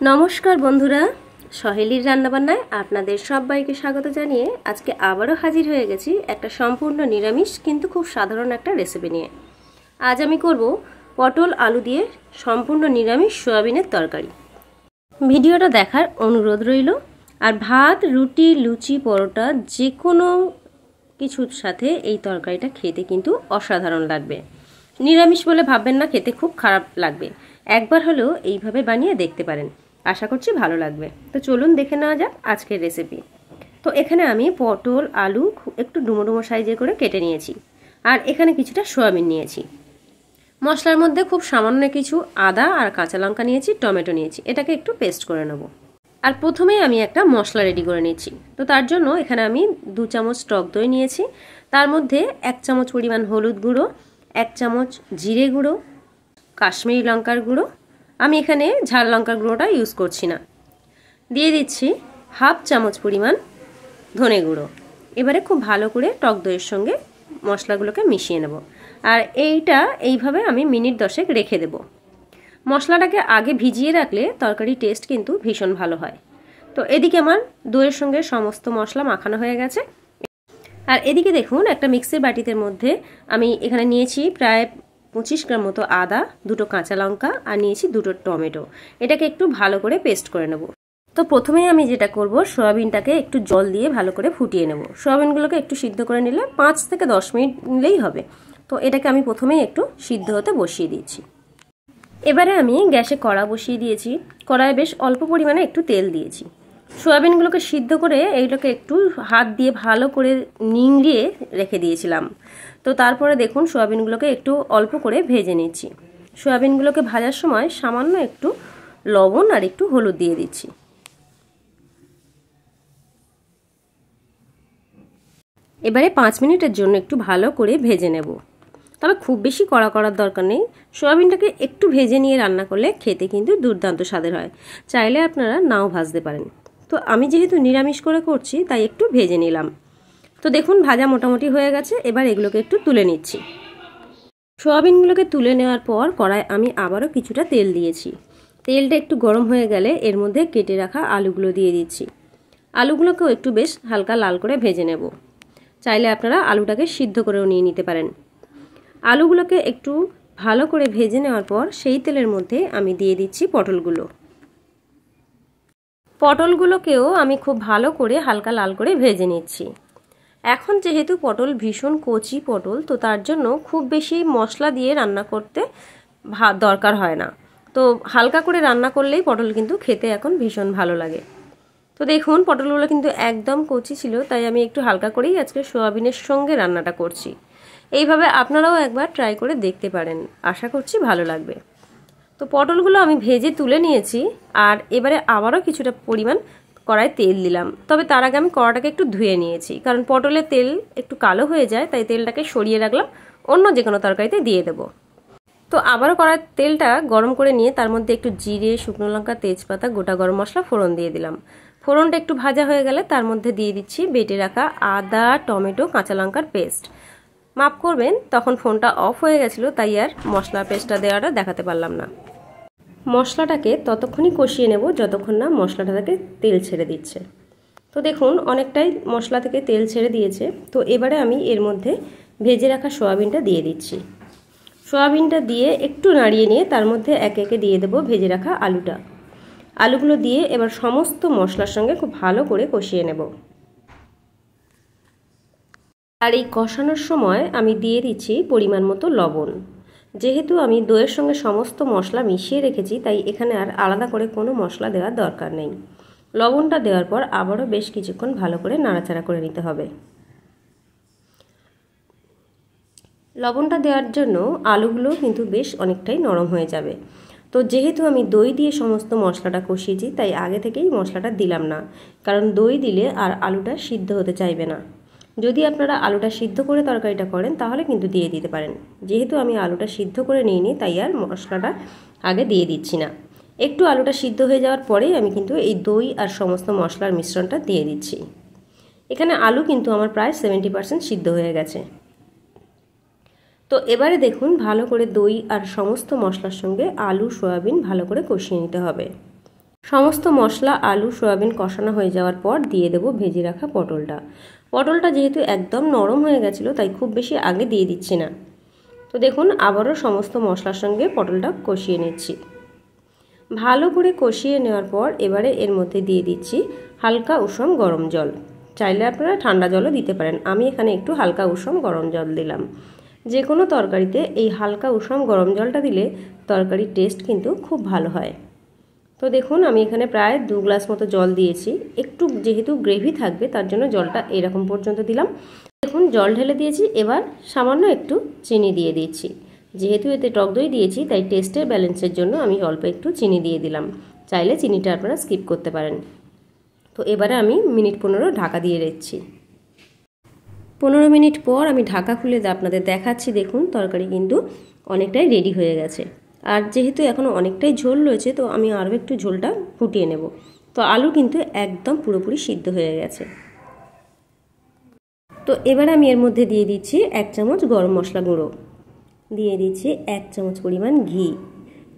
নমস্কার বন্ধুরা, সহেলির রান্নাবান্নায় আপনাদের সবাইকে স্বাগত জানিয়ে আজকে আবারও হাজির হয়ে গেছি একটা সম্পূর্ণ নিরামিষ কিন্তু খুব সাধারণ একটা রেসিপি নিয়ে। আজ আমি করব পটল আলু দিয়ে সম্পূর্ণ নিরামিষ সয়াবিনের তরকারি। ভিডিওটা দেখার অনুরোধ রইল। আর ভাত, রুটি, লুচি, পরোটা যে কোনো কিছুর সাথে এই তরকারিটা খেতে কিন্তু অসাধারণ লাগবে। নিরামিষ বলে ভাববেন না খেতে খুব খারাপ লাগবে। একবার হলেও এইভাবে বানিয়ে দেখতে পারেন, আশা করছি ভালো লাগবে। তো চলুন দেখে নেওয়া যাক আজকের রেসিপি। তো এখানে আমি পটল আলু একটু ডুমো ডুমো সাইজে করে কেটে নিয়েছি, আর এখানে কিছুটা সয়াবিন নিয়েছি। মশলার মধ্যে খুব সামান্য কিছু আদা আর কাঁচা লঙ্কা নিয়েছি, টমেটো নিয়েছি, এটাকে একটু পেস্ট করে নেব। আর প্রথমেই আমি একটা মশলা রেডি করে নিচ্ছি। তো তার জন্য এখানে আমি 2 চামচ টক দই নিয়েছি, তার মধ্যে 1 চামচ পরিমাণ হলুদ গুঁড়ো, 1 চামচ জিরে গুঁড়ো, কাশ্মীরি লঙ্কার গুঁড়ো, আমি এখানে ঝাল লঙ্কার গুঁড়োটা ইউজ করছি না, দিয়ে দিচ্ছি 1/2 চামচ পরিমাণ ধনে গুঁড়ো। এবারে খুব ভালো করে টক দইয়ের সঙ্গে মশলাগুলোকে মিশিয়ে নেব। আর এইভাবে আমি মিনিট 10 রেখে দেব। মশলাটাকে আগে ভিজিয়ে রাখলে তরকারির টেস্ট কিন্তু ভীষণ ভালো হয়। তো এদিকে আমার দইয়ের সঙ্গে সমস্ত মশলা মাখানো হয়ে গেছে। আর এদিকে দেখুন, একটা মিক্সির বাটিতে মধ্যে আমি এখানে নিয়েছি প্রায় 25 গ্রাম মতো আদা, 2টো কাঁচা লঙ্কা আর নিয়েছি 2টো টমেটো। এটাকে একটু ভালো করে পেস্ট করে নেব। তো প্রথমেই আমি যেটা করব, সয়াবিনটাকে একটু জল দিয়ে ভালো করে ফুটিয়ে নেব। সয়াবিনগুলোকে একটু সিদ্ধ করে নিলে 5 থেকে 10 মিনিট নিলেই হবে। তো এটাকে আমি প্রথমেই একটু সিদ্ধ হতে বসিয়ে দিয়েছি। এবারে আমি গ্যাসে কড়া বসিয়ে দিয়েছি। কড়ায় বেশ অল্প পরিমাণে একটু তেল দিয়েছি। সয়াবিনগুলোকে সিদ্ধ করে এইগুলোকে একটু হাত দিয়ে ভালো করে নিংড়িয়ে রেখে দিয়েছিলাম। তো তারপরে দেখুন, সয়াবিনগুলোকে একটু অল্প করে ভেজে নিচ্ছি। সয়াবিনগুলোকে ভাজার সময় সামান্য একটু লবণ আর একটু হলুদ দিয়ে দিচ্ছি। এবারে 5 মিনিটের জন্য একটু ভালো করে ভেজে নেব। তবে খুব বেশি কড়া করার দরকার নেই। সয়াবিনটাকে একটু ভেজে নিয়ে রান্না করলে খেতে কিন্তু দুর্দান্ত স্বাদের হয়। চাইলে আপনারা নাও ভাজতে পারেন। তো আমি যেহেতু নিরামিষ করে করছি তাই একটু ভেজে নিলাম। তো দেখুন, ভাজা মোটামুটি হয়ে গেছে। এবার এগুলোকে একটু তুলে নিচ্ছি। সয়াবিনগুলোকে তুলে নেওয়ার পর কড়ায় আমি আবারও কিছুটা তেল দিয়েছি। তেলটা একটু গরম হয়ে গেলে এর মধ্যে কেটে রাখা আলুগুলো দিয়ে দিচ্ছি। আলুগুলোকেও একটু বেশ হালকা লাল করে ভেজে নেব। চাইলে আপনারা আলুটাকে সিদ্ধ করেও নিয়ে নিতে পারেন। আলুগুলোকে একটু ভালো করে ভেজে নেওয়ার পর সেই তেলের মধ্যে আমি দিয়ে দিচ্ছি পটলগুলো। পটলগুলোকেও আমি খুব ভালো করে হালকা লাল করে ভেজে নিচ্ছি। এখন যেহেতু পটল ভীষণ কচি পটল, তো তার জন্য খুব বেশি মশলা দিয়ে রান্না করতে দরকার হয় না। তো হালকা করে রান্না করলেই পটল কিন্তু খেতে এখন ভীষণ ভালো লাগে। তো দেখুন, পটলগুলো কিন্তু একদম কচি ছিল, তাই আমি একটু হালকা করেই আজকে সয়াবিনের সঙ্গে রান্নাটা করছি। এইভাবে আপনারাও একবার ট্রাই করে দেখতে পারেন, আশা করছি ভালো লাগবে। তো পটলগুলো আমি ভেজে তুলে নিয়েছি। আর এবারে আবারও কিছুটা পরিমাণ কড়ায় তেল দিলাম। তবে তার আগে আমি কড়াটাকে একটু ধুয়ে নিয়েছি, কারণ পটলের তেল একটু কালো হয়ে যায়, তাই তেলটাকে সরিয়ে রাখলাম, অন্য যে কোনো তরকারিতে দিয়ে দেবো। তো আবারও কড়ার তেলটা গরম করে নিয়ে তার মধ্যে একটু জিরে, শুকনো লঙ্কা, তেজপাতা, গোটা গরম মশলা ফোড়ন দিয়ে দিলাম। ফোড়নটা একটু ভাজা হয়ে গেলে তার মধ্যে দিয়ে দিচ্ছি বেটে রাখা আদা, টমেটো, কাঁচা লঙ্কার পেস্ট। মাফ করবেন, তখন ফোনটা অফ হয়ে গেছিলো, তাই আর মশলা পেস্টটা দেওয়াটা দেখাতে পারলাম না। মশলাটাকে ততক্ষণই কষিয়ে নেব যতক্ষণ না মশলাটা থেকে তেল ছেড়ে দিচ্ছে। তো দেখুন, অনেকটাই মশলা থেকে তেল ছেড়ে দিয়েছে। তো এবারে আমি এর মধ্যে ভেজে রাখা সয়াবিনটা দিয়ে দিচ্ছি। সয়াবিনটা দিয়ে একটু নাড়িয়ে নিয়ে তার মধ্যে একে একে দিয়ে দেবো ভেজে রাখা আলুটা। আলুগুলো দিয়ে এবার সমস্ত মশলার সঙ্গে খুব ভালো করে কষিয়ে নেব। আর এই কষানোর সময় আমি দিয়ে দিচ্ছি পরিমাণ মতো লবণ। যেহেতু আমি দইয়ের সঙ্গে সমস্ত মশলা মিশিয়ে রেখেছি, তাই এখানে আর আলাদা করে কোনো মশলা দেওয়ার দরকার নেই। লবণটা দেওয়ার পর আবারও বেশ কিছুক্ষণ ভালো করে নাড়াচাড়া করে নিতে হবে। লবণটা দেওয়ার জন্য আলুগুলো কিন্তু বেশ অনেকটাই নরম হয়ে যাবে। তো যেহেতু আমি দই দিয়ে সমস্ত মশলাটা কষিয়েছি, তাই আগে থেকেই মশলাটা দিলাম না, কারণ দই দিলে আর আলুটা সিদ্ধ হতে চাইবে না। যদি আপনারা আলুটা সিদ্ধ করে তরকারিটা করেন তাহলে কিন্তু দিয়ে দিতে পারেন। যেহেতু আমি আলুটা সিদ্ধ করে নিইনি, তাই আর মশলাটা আগে দিয়ে দিচ্ছি না। একটু আলুটা সিদ্ধ হয়ে যাওয়ার পরেই আমি কিন্তু এই দই আর সমস্ত মশলার মিশ্রণটা দিয়ে দিচ্ছি। এখানে আলু কিন্তু আমার প্রায় 70% সিদ্ধ হয়ে গেছে। তো এবারে দেখুন, ভালো করে দই আর সমস্ত মশলার সঙ্গে আলু, সয়াবিন ভালো করে কষিয়ে নিতে হবে। সমস্ত মশলা আলু সয়াবিন কষানো হয়ে যাওয়ার পর দিয়ে দেব ভেজে রাখা পটলটা। পটলটা যেহেতু একদম নরম হয়ে গেছিলো তাই খুব বেশি আগে দিয়ে দিচ্ছি না। তো দেখুন আবারও সমস্ত মশলার সঙ্গে পটলটা কষিয়ে নিচ্ছি। ভালো করে কষিয়ে নেওয়ার পর এবারে এর মধ্যে দিয়ে দিচ্ছি হালকা উষম গরম জল। চাইলে আপনারা ঠান্ডা জলও দিতে পারেন, আমি এখানে একটু হালকা উষম গরম জল দিলাম। যে কোনো তরকারিতে এই হালকা উষম গরম জলটা দিলে তরকারির টেস্ট কিন্তু খুব ভালো হয়। তো দেখুন আমি এখানে প্রায় 2 গ্লাস মতো জল দিয়েছি। একটু যেহেতু গ্রেভি থাকবে তার জন্য জলটা এরকম পর্যন্ত দিলাম। দেখুন জল ঢেলে দিয়েছি, এবার সামান্য একটু চিনি দিয়ে দিচ্ছি। যেহেতু এতে টক দই দিয়েছি তাই টেস্টের ব্যালেন্সের জন্য আমি অল্প একটু চিনি দিয়ে দিলাম, চাইলে চিনিটা আপনারা স্কিপ করতে পারেন। তো এবারে আমি মিনিট 15 ঢাকা দিয়ে রেখেছি। 15 মিনিট পর আমি ঢাকা খুলে আপনাদের দেখাচ্ছি। দেখুন তরকারি কিন্তু অনেকটাই রেডি হয়ে গেছে। আর যেহেতু এখনও অনেকটাই ঝোল রয়েছে তো আমি আরও একটু ঝোলটা ফুটিয়ে নেব। তো আলু কিন্তু একদম পুরোপুরি সিদ্ধ হয়ে গেছে। তো এবার আমি এর মধ্যে দিয়ে দিচ্ছি 1 চামচ গরম মশলা গুঁড়ো, দিয়ে দিচ্ছি 1 চামচ পরিমাণ ঘি।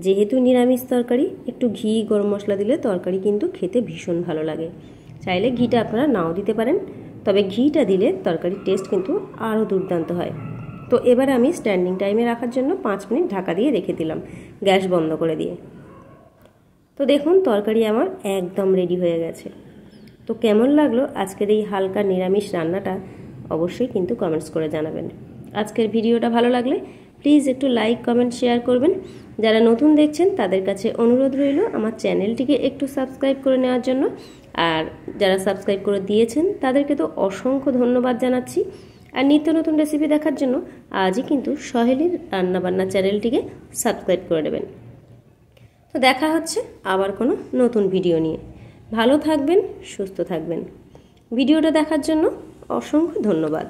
যেহেতু নিরামিষ তরকারি একটু ঘি গরম মশলা দিলে তরকারি কিন্তু খেতে ভীষণ ভালো লাগে। চাইলে ঘিটা আপনারা নাও দিতে পারেন, তবে ঘিটা দিলে তরকারির টেস্ট কিন্তু আরও দুর্দান্ত হয়। তো এবার আমি স্ট্যান্ডিং টাইমে রাখার জন্য 5 মিনিট ঢাকা দিয়ে রেখে দিলাম, গ্যাস বন্ধ করে দিয়ে। তো দেখুন তরকারি আমার একদম রেডি হয়ে গেছে। তো কেমন লাগলো আজকের এই হালকা নিরামিষ রান্নাটা অবশ্যই কিন্তু কমেন্টস করে জানাবেন। আজকের ভিডিওটা ভালো লাগলে প্লিজ একটু লাইক কমেন্ট শেয়ার করবেন। যারা নতুন দেখছেন তাদের কাছে অনুরোধ রইল আমার চ্যানেলটিকে একটু সাবস্ক্রাইব করে নেওয়ার জন্য। আর যারা সাবস্ক্রাইব করে দিয়েছেন তাদেরকে তো অসংখ্য ধন্যবাদ জানাচ্ছি। আর নিত্য নতুন রেসিপি দেখার জন্য আজই কিন্তু সহেলির রান্নাবান্না চ্যানেলটিকে সাবস্ক্রাইব করে নেবেন। তো দেখা হচ্ছে আবার কোনো নতুন ভিডিও নিয়ে। ভালো থাকবেন, সুস্থ থাকবেন। ভিডিওটা দেখার জন্য অসংখ্য ধন্যবাদ।